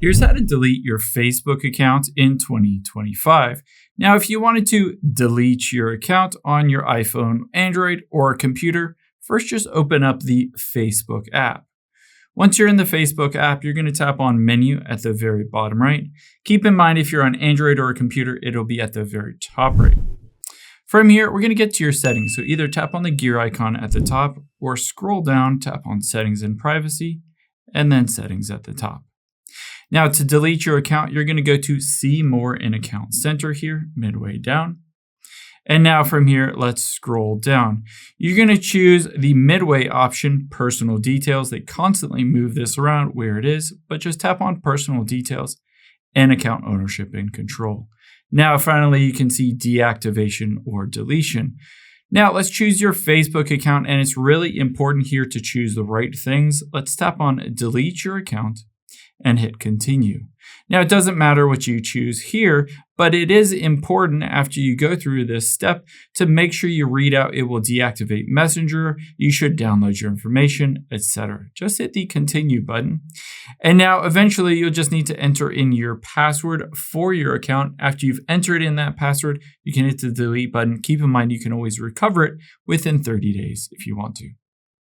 Here's how to delete your Facebook account in 2025. Now, if you wanted to delete your account on your iPhone, Android, or computer, first just open up the Facebook app. Once you're in the Facebook app, you're going to tap on Menu at the very bottom right. Keep in mind, if you're on Android or a computer, it'll be at the very top right. From here, we're going to get to your settings. So either tap on the gear icon at the top or scroll down, tap on Settings and Privacy, and then Settings at the top. Now, to delete your account, you're going to go to See More in Account Center here, midway down. And now from here, let's scroll down. You're going to choose the midway option, Personal Details. They constantly move this around where it is, but just tap on Personal Details and Account Ownership and Control. Now, finally, you can see deactivation or deletion. Now, let's choose your Facebook account, and it's really important here to choose the right things. Let's tap on Delete Your Account and hit Continue. Now, it doesn't matter what you choose here, but it is important after you go through this step to make sure you read out it will deactivate Messenger, you should download your information, etc. Just hit the Continue button. And now, eventually, you'll just need to enter in your password for your account. After you've entered in that password, you can hit the Delete button. Keep in mind, you can always recover it within 30 days if you want to.